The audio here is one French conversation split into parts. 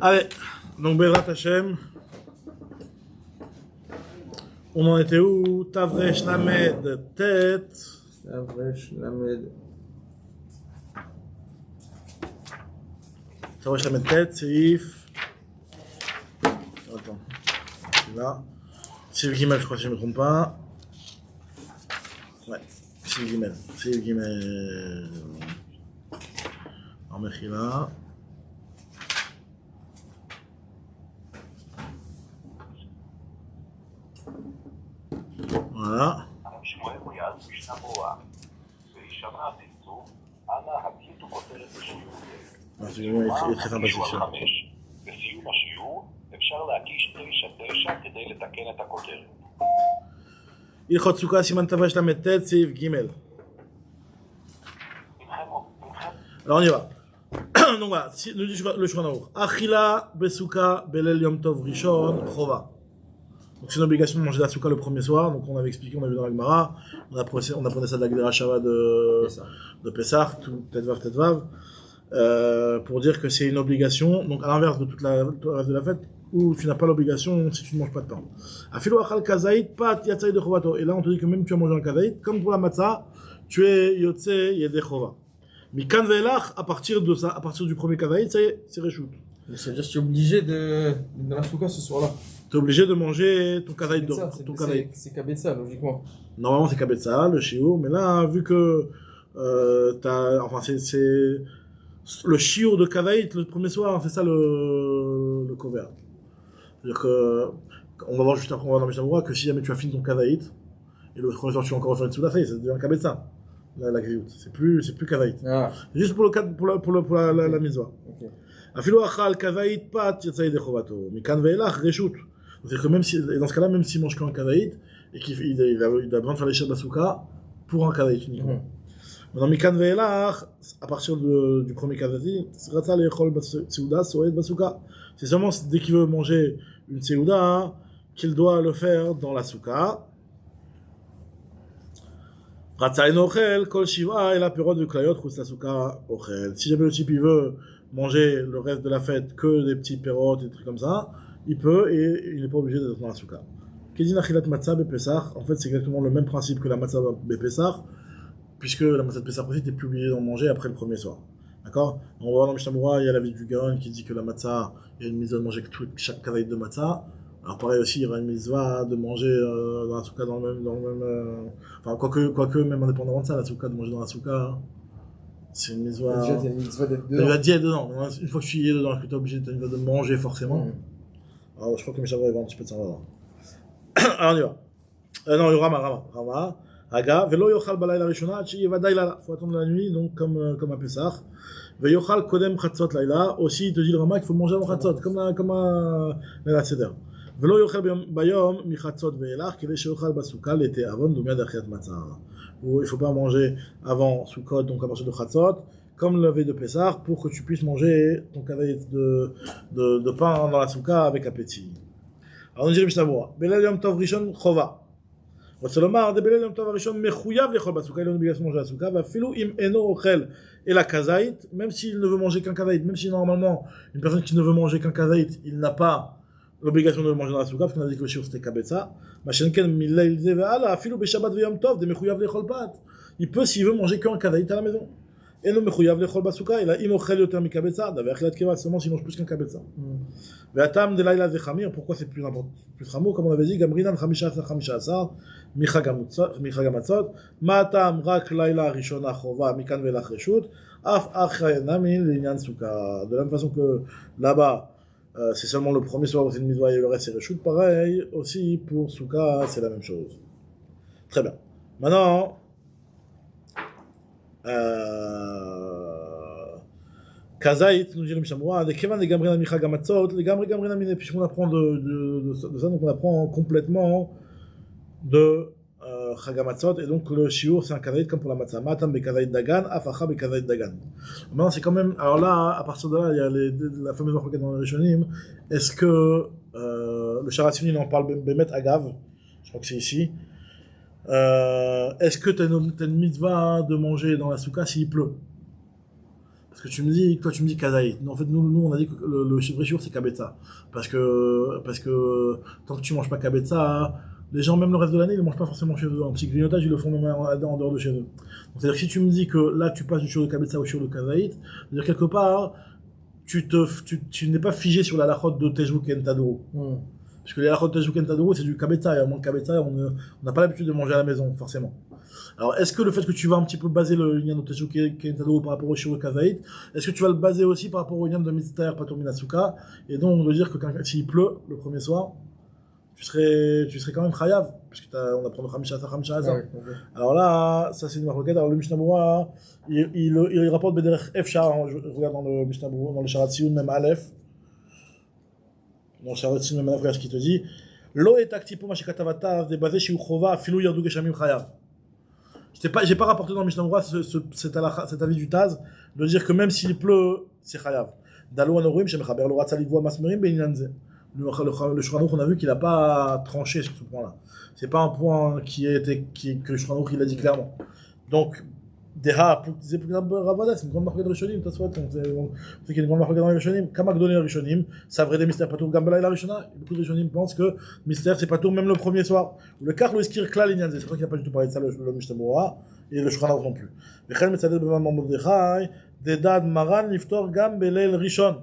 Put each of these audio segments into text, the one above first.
Allez, donc Bezrat Hashem, on en était où? Tavresh Lamed tête. Tavresh Lamed. Tavresh Lamed tête, Seif. Attends, c'est là. Seif Gimel, je crois si je ne me trompe pas. Ouais, Seif Gimel. Seif Gimel. En Mechila. Voilà. C'est très sympa ce chien. הלכות סוכה, סימן תבש ל"ט, סעיף ג'. Alors on y va. Donc voilà, nous dit le Shulchan Aruch. Achila besouka belel yom tov rishon chova. Donc c'est une obligation de manger la souka le premier soir. Donc on avait expliqué, on a vu dans la Gemara, on apprenait ça de la Gedera Shava de Pessah, Tetvav, pour dire que c'est une obligation. Donc à l'inverse de toute la reste de la fête, où tu n'as pas l'obligation si tu ne manges pas de pain. Afilo achal kazaït pat yatzai de chovato. Et là on te dit que même tu as mangé un kazaït, comme pour la matzah, tu es yotzei yedei chova. Mais kan ve'elach, à partir de ça, à partir du premier kazaït, c'est reshoot. Mais ça veut dire que tu es obligé de la souka ce soir-là. Tu es obligé de manger ton kazaït. C'est kabetza, logiquement. Normalement c'est kabetza, le shiur, mais là, vu que c'est le shiur de kazaït le premier soir, c'est ça le couvert. C'est-à-dire que, on va voir juste après, on va dans Mishnah que si jamais tu as fini ton kazaït, et le premier soir tu vas encore faire une souda, ça devient un kabetza. La grioute, c'est plus kazaït. Ah. Juste pour la mitzvah. Afilo achal kazaït pat yatzai de chovato, mikan ve'elach reshut. C'est-à-dire que même si, dans ce cas-là, même s'il mange qu'un kazaït, et qu'il a besoin de faire les chers de la souka pour un kazaït uniquement. Maintenant, mikan ve'elach, à partir du premier kazaït, c'est seulement dès qu'il veut manger une seuda qu'il doit le faire dans la souka. Si jamais le type il veut manger le reste de la fête que des petits pérotes et des trucs comme ça, il peut et il n'est pas obligé d'être dans la souka. En fait, c'est exactement le même principe que la matzah bepesach, puisque la matzah de Pessah aussi, tu n'es plus obligé d'en manger après le premier soir. D'accord? On va voir dans Mishnah Berurah, il y a la vie du Gaon qui dit que la matzah, il y a une mitzvah de manger chaque kazaït de matzah. Alors pareil aussi, il y aura une mitzvah de manger dans la souka dans le même enfin, quoique, même indépendamment de ça, la souka, de manger dans la souka, c'est une mitzvah... Déjà, t'as une mitzvah d'être dedans. Tu vas dire dedans. Une fois que tu y es dedans, que tu es obligé de manger forcément. Alors je crois que Mishnah Berurah va un petit peu de ça, on va voir. Alors on y va. Non, il y aura Rama. Haga, velo yochal balayla rishona, chi yevadai lala. Faut attendre la nuit, donc comme à Pessah. Ve yochal kodem chatzot laila. Aussi, il te dit le Rama qu'il faut manger avant chatzot, comme à la Seder. ולא יאכל ביום מחצות ואילך, כדי שיאכל בסוכה לתיאבון דומיה דאכילת מצה. Il ne faut pas manger avant Sukkot, donc à partir de Chatzot, comme la veille de Pessah, pour que tu puisses manger ton kazaït de pain dans la souka avec appétit. Alors on dirait Mishnah Berurah, Belel Yom Tov Rishon Chova. רוצה לומר, דבליל יום טוב הראשון מחויב לאכול בסוכה, il a une obligation de manger la souka, ואפילו אם אינו אוכל אלא כזית, même s'il ne veut manger qu'un kazaït, même si normalement, une personne qui ne veut manger qu'un kazaït, il n'a pas l'obligation de le manger dans la souka, parce qu'on a dit que le shiur c'était kabetza. Il peut, s'il veut, manger qu'un kazaït à la maison. Et non, mechouyav lechol basuka, il a imochel yoter mi kabetza, d'avoir achilat keva, seulement s'il mange plus qu'un kabetza. Ve'atam de laila vechamir, pourquoi c'est plus ramot, comme on avait dit, gamrinan chamisha asar, michagamatzot, ma'atam rak laila rishona chova, mikan velach reshut, af achayenamin l'inyan souka. De la même façon que là-bas, c'est seulement le premier soir où c'est une mitzvah et le reste c'est reshoot. Pareil, aussi pour Souka, c'est la même chose. Très bien. Maintenant, Kazaït, nous dit le Mishnah Berurah, des Kevan des Gamrin Amicha Gamatzot, les Gamrin Amine, puisqu'on apprend de ça, donc on apprend complètement de Chagamatzot, et donc le shiur c'est un kazaït comme pour la matzah. Matam be kazaït dagan, afacha be kazaït dagan. Maintenant c'est quand même, alors là, à partir de là, il y a la fameuse marque dans les Rishonim. Est-ce que le Sharatzini il en parle bemet agav, je crois que c'est ici. Est-ce que t'as une mitzvah de manger dans la souka s'il pleut? Parce que toi tu me dis kazaït. En fait, nous on a dit que le vrai shiur c'est kabetza. Parce que tant que tu manges pas kabetza, les gens même le reste de l'année ils mangent pas forcément chez eux. Un petit grignotage ils le font même en dehors de chez eux. Donc c'est-à-dire que si tu me dis que là tu passes du shiur de kabetza au shiur de kazaït, c'est-à-dire quelque part tu n'es pas figé sur la lachot de Tejouk et Ntadoro. Parce que les lachot de Tejouk et Ntadoro c'est du kabetza, et à moins de kabetza on n'a pas l'habitude de manger à la maison forcément. Alors, est-ce que le fait que tu vas un petit peu baser le Inyan de Tejouk et Ntadoro par rapport au Shiro Kazaït, est-ce que tu vas le baser aussi par rapport au Inyan de Mitzter Patur Minasuka, et donc de dire que s'il pleut le premier soir, tu serais quand même chayav, puisque on apprend le Khamisha Hazar. Ouais, okay. Alors là, ça c'est une marquette. Alors le Mishnah Berurah, il rapporte Bederech Efshar, je regarde dans le Mishnah Berurah, dans le Sharat Tziyun, même Aleph, dans le Sharat Tziyun, même Aleph, regarde ce qu'il te dit. Lo et taktipo mashikatavata, débasé chez Uchova, filou yardou geshamim chayav. J'ai pas rapporté dans le Mishnah Berurah cet avis du Taz de dire que même s'il pleut, c'est chayav. Dalo anorim, shemechaber lo ratza ligvoa masmerim beinyanze. Le Shulchan Aruch, on a vu qu'il n'a pas tranché sur ce point-là. C'est pas un point que le Shulchan Aruch il a dit clairement. Donc, Deha, c'est une grande marque de Rishonim, c'est qu'il y a une grande marque de Rishonim. Kamak donné Rishonim, ça vrai des mystères Patour Gambela et la Rishona. Beaucoup de Rishonim pensent que mystère c'est Patour même le premier soir. Le Kach, le Eskir, Klal, Inyanze. C'est vrai qu'il n'a pas du tout parlé de ça, le Mishnah Berurah, et le Shulchan Aruch non plus. Vechel Metzadeh Bevan Mordechai, Dedad Maran, Liftor Gam Belel Rishon.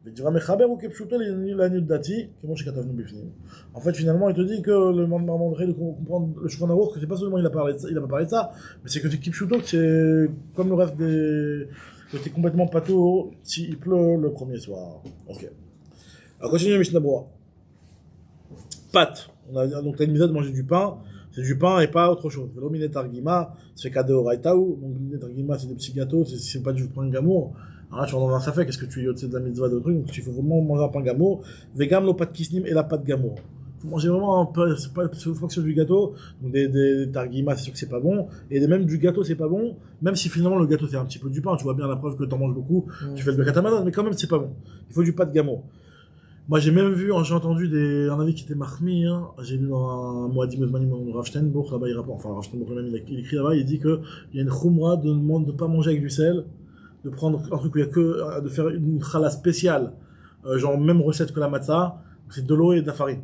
En fait, finalement, il te dit que le Mandré de comprendre le Shulchan Aruch, que c'est pas seulement il a pas parlé de ça, mais c'est que Kipshuto, c'est comme le reste des. Que t'es complètement pâteau s'il pleut le premier soir. Ok. Alors, continue le Mishnah Berurah. Pâte. Donc, t'as une mise de manger du pain, c'est du pain et pas autre chose. Velomine Targima, c'est Kadeo Raitaou. Donc, Mine Targima, c'est des petits gâteaux, c'est pas du pain de gamour. Alors là, tu rentres dans un safek, qu'est-ce que tu es de la mitzvah de trucs, donc il faut vraiment manger un pain gamour. Vegam, lo pat kisnim et la pâte gamour. Il faut manger vraiment un peu, c'est pas que sur du gâteau, donc des targima, c'est sûr que c'est pas bon, et même du gâteau, c'est pas bon, même si finalement le gâteau c'est un petit peu du pain, tu vois bien la preuve que t'en manges beaucoup, tu fais le Birkat Hamazon, mais quand même c'est pas bon. Il faut du pâte gamour. Moi j'ai même vu, j'ai entendu un avis qui était mahmi, hein. J'ai lu dans un Moadim Ozmanim de Rav Steinbourg, là-bas il rapporte, enfin Rav Steinbourg lui-même il écrit là-bas, il dit qu'il y a une khumra de pas manger avec du sel, de prendre un truc où il y a que de faire une challah spéciale, genre même recette que la matzah, c'est de l'eau et de la farine.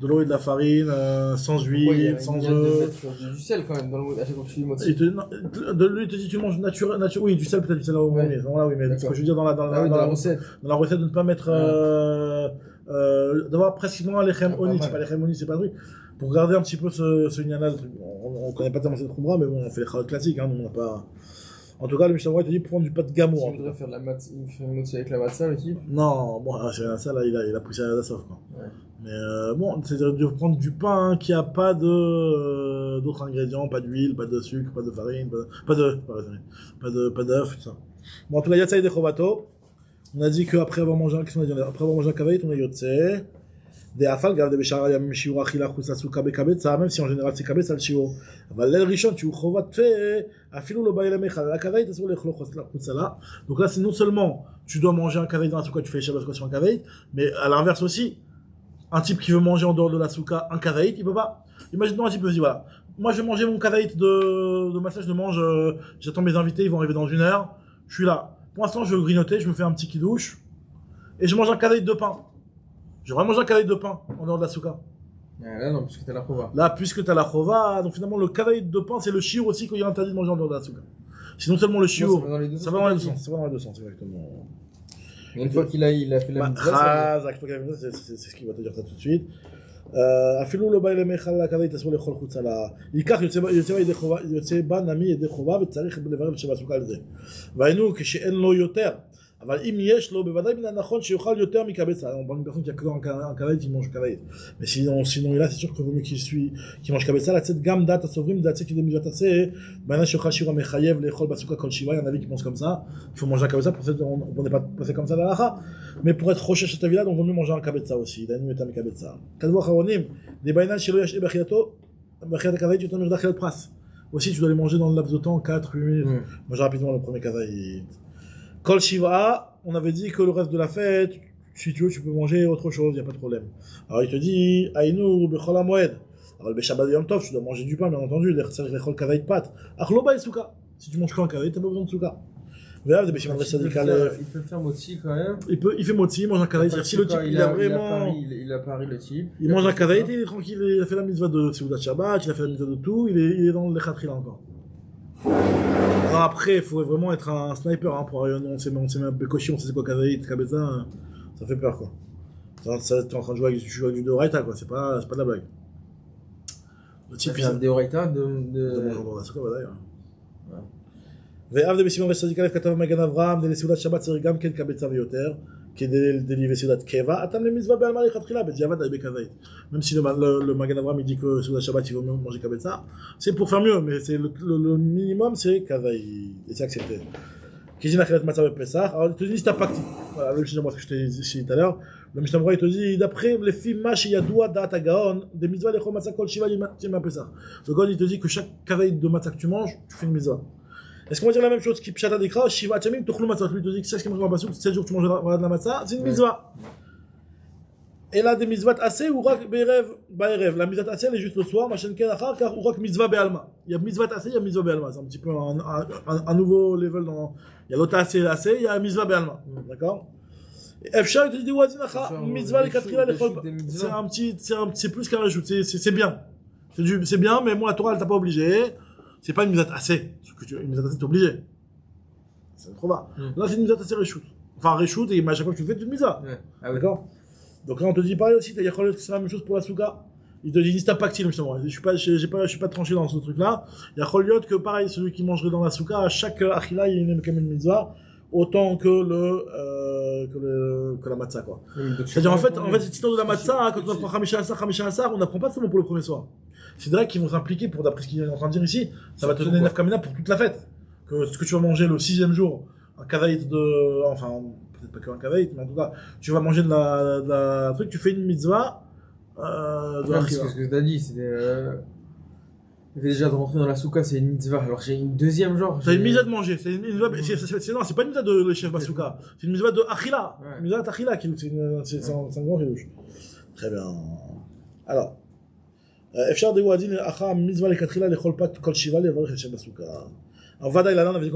De l'eau et de la farine, sans huile, sans œufs. Du sel quand même, à chaque fois que tu dis moi. Lui, il te dit tu manges naturel, oui, du sel, peut-être du sel au moment, voilà, oui, mais ce que je veux dire dans la recette. Dans la recette, de ne pas mettre, d'avoir presque un lechem oni, c'est pas lechem oni, c'est pas un truc. Pour garder un petit peu ce niana, on connaît pas tellement cette khumra, mais bon, on fait les chalates classiques, hein, on n'a pas. En tout cas, le Mishnah Berurah te dit prendre du pâte gamour. Il voudrait faire de la matzah, il fait une avec la matzah, le type. Non, bon, c'est ça là, il a poussé à la sauce, quoi. Ouais. Mais bon, c'est-à-dire de prendre du pain qui a pas d'autres ingrédients, pas d'huile, pas de sucre, pas de farine, pas d'œuf, tout ça. Bon, en tout cas, Yatsa et Dechovato. On a dit qu'après avoir mangé un kavait, on a yotse. Des afal, garde des chara, yam shiur achila chusasuka bekabetza, même si en général c'est kabetza le shiur. Aval l'el rishon, tu chovat fait, afilou lo baïla mechal, la kavait, t'as sur les chusala. Donc là, c'est non seulement tu dois manger un kavait dans la souka, tu fais shabbat sur un kavait, mais à l'inverse aussi, un type qui veut manger en dehors de la souka un kavait, il peut pas. Imaginons un type qui dit voilà, moi je vais manger mon kavait de massage, je mange, j'attends mes invités, ils vont arriver dans 1 heure, je suis là. Pour l'instant, je veux grignoter, je me fais un petit kidouche, et je mange un kavait de pain. Je vais vraiment manger un kavait de pain en dehors de la souka. Là, non, puisque t'as la chova. Là, puisque t'as la chova, donc finalement, le kavait de pain, c'est le shiur aussi qu'il y a interdit de manger en dehors de la souka. Sinon seulement le shiur. Ça va dans les deux sens. Ça va dans les deux sens, exactement. Mais une fois qu'il a fait la mitzvah, c'est ce qu'il va te dire ça tout de suite. אפילו לא בא אליהם חלל הכבד אסור לאכול חוצה לה. ייקח יוצא בא נמי ידי חובה וצריך לברר שבסוכה על זה. והיינו כשאין לו יותר. אבל אם יש לו, בוודאי מן הנכון שיאכל יותר מקבץ. On parle d'une personne qui a que un kaved, qui mange kaved. Mais sinon il a, c'est sûr qu'il vaut mieux qu'il mange kaved. Ça, לצאת גם דעת הסוברים, דעת כדי מידת עשה, בעניין שיאכל שיעור המחייב לאכול בסוכה כל שבעה, il y en a qui pensent comme ça. Il faut manger un kaved, on n'est pas passé comme ça à la mais pour être חושש את הבילה, donc on vaut mieux manger un kaved aussi. דיינו יותר מקבץ. כתבו אחרונים, בעניין שלא ישעה באכילתו, באכילת הכבד יותר מרדה אכילת פרס. Aussi, tu dois les manger dans le laps de temps, 4-8 minutes. Manger rapidement le premier kaved. Kol Shiva, on avait dit que le reste de la fête, si tu veux, tu peux manger autre chose, il n'y a pas de problème. Alors il te dit, Aïnou, Bechol Amoed. Alors le Shabbat Yom Tov, tu dois manger du pain, bien entendu, l'Echol Kavait Pat. Achlo Ba Souka. Si tu manges qu'un Kavait, t'as pas besoin de Souka. Ve'av de Beshimon Sadik Aleph. Il peut faire moti quand même. Il fait moti, il mange un kadaït. Si le type, il a vraiment. Il a pari le type. Il mange un kadaït, il est tranquille, il a fait la mitzvah de Seudat Shabbat, il a fait la mitzvah de tout, il est dans le Lechatrila encore. Alors après, il faut vraiment être un sniper, hein, pour on sait même Bekoshi, on sait quoi kadaït, Kabeza, ça fait peur, quoi. T'es en train de jouer avec du Doraita, quoi, c'est pas de la blague. Le type, il a un Deoraita de manger dans la souka, d'ailleurs. ואב דבסימון וסדיק א' כתב מגן אברהם דלסעודת שבת צריך גם כן קבצה ויותר כדי לסעודת קבע אתם למצווה בעלמא לכתחילה בדיעבד די בכזית. Même si le Magan Avraham il dit que sur la Shabbat il vaut mieux manger kabetza, c'est pour faire mieux, mais c'est le minimum c'est kazaï et c'est accepté. Kizina Khalat Matzah Pesach. Alors il te dit si t'as pas voilà le Mishnah, moi ce que je t'ai dit tout à l'heure, le Mishnah il te dit d'après les filles mash yadoua da'at gaon des mitzvah lechol matzah kol shiva yom pesach. Le God il te dit que chaque kazaï de matzah que tu manges, tu fais une mitzvah. Est-ce qu'on va dire la même chose qui pshata dekra shiva chamim tochlu matzah, lui te dit que c'est ce qui mange dans la pasuk, 7 jours tu manges de la matzah, c'est une mitzvah. Et là des mitzvot assez ou rak be'erev. La mitzvah assez elle est juste le soir, machin ken achar car ou rak mitzvah be'alma. Il y a mitzvah assez, il y a mitzvah be'alma, c'est un petit peu un nouveau level dans il y a l'autre assez, il y a mitzvah be'alma. D'accord? Efshar il te dit wazin achar mitzvah lekatrila lechol. C'est plus qu'un reshoot, c'est bien. C'est bien mais moi la Torah elle t'a pas obligé. C'est pas une mitzvah assez. Une mitzvah assez t'es obligé. C'est trop bas. Là c'est une mitzvah assez reshoot. Enfin reshoot et à chaque fois que tu le fais tu fais une mitzvah. D'accord? Donc là on te dit pareil aussi, c'est la même chose pour la souka. Il te dit nistapaktil justement. Je suis pas tranché dans ce truc là. Il y a Choliot que pareil, celui qui mangerait dans la souka, à chaque achila il y a quand même une mitzvah autant que la matzah quoi. C'est-à-dire en fait cette histoire de la matzah, quand on apprend Chamisha Asar, on n'apprend pas seulement pour le premier soir. C'est vrai qu'ils vont s'impliquer pour, d'après ce qu'il est en train de dire ici, ça va te donner une nafkamina pour toute la fête. Que ce que tu vas manger le 6e jour, un kadaït enfin peut-être pas qu'un kadaït, mais en tout cas, tu vas manger de la truc, tu fais une mitzvah de la ce que tu as dit, c'est déjà de rentrer dans la souka, c'est une mitzvah. Alors j'ai une deuxième genre. C'est une mitzvah de manger, c'est pas une mitzvah de chef basouka, c'est une mitzvah de achila. Une mitzvah d'achila, c'est un grand réouche. Très bien. Alors, אפשר דהו הדין אחר מצווה לכתחילה לאכול פת כל שבעה לברך לשם בסוכה. אבל ודאי לנו, on a dit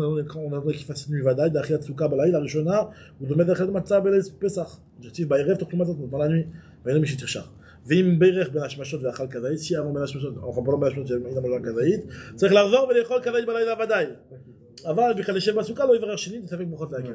qu'il fasse nuit ודאי, d'acheter סוכה בלילה הראשונה, הוא דומה דאכילת מצה בליל פסח. דכתיב בערב תאכלו מצות dans la nuit, ואין מי שתרשח. ואם בירך בין השמשות ואכל כזית, si avant בין השמשות, enfin pendant בין השמשות il a mangé כזית, צריך לחזור ולאכול כזית בלילה ודאי. אבל בכלל לשב בסוכה לא יברר שנית, ספק ברכות להקל.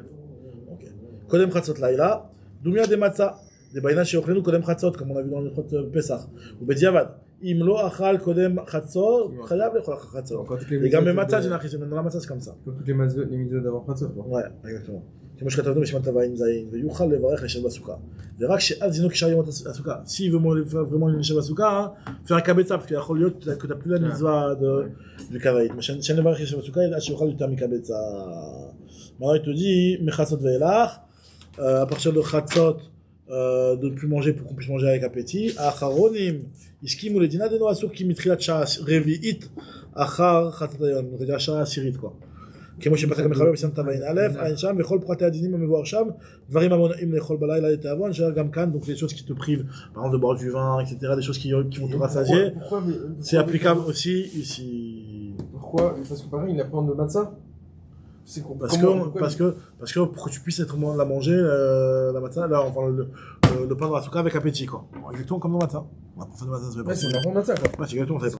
קודם חצות לילה, דומיה דמצה, דבעינן שאוכלנו קודם חצות, כמו on a vu dans l'hilchot פסח, ובדיעבד. אם לא אכל קודם חצות, חייב לאכול אחר חצות. וגם במצה זה נכניס, dans la matzah c'est comme ça. Toutes les mitzvot d'avant חצות. Ouais, exactement. כמו שכתבנו בשמן תוואים זין, ויוכל לברך לשב בסוכה. ורק שאז זינוק שר יום הסוכה. S'il veut vraiment לשב בסוכה, faire un kabetza, parce qu'il יכול להיות que t'as plus la mitzvah du kavaït. Mais שאין לברך לשב בסוכה, עד שיוכל יותר מקבצה. maintenant il te dit, מחצות ואילך, à partir de חצות, de ne plus manger pour qu'on puisse manger avec appétit. Acharonim, iskimu le dina de noasur qui mitrilat shah revi'it achar khatatayon, c'est-à-dire shah asirit quoi. כמו שפסק המחבר בסם תווין א', עין שם, וכל פרטי הדינים המבואר שם, דברים המונעים לאכול בלילה לתיאבון, גם כאן, donc les choses qui te privent, par exemple de boire du vin, etc., des choses qui vont te rassasier, c'est applicable aussi ici. Pourquoi? Parce que pareil, il a pas de matzah. Parce que pour que tu puisses la manger, la matzah, là, enfin, le pain de la souka avec appétit, quoi. Exactement comme dans le matin. On va prendre le matin, c'est un bon matzah, quoi. Ouais, c'est exactement ça.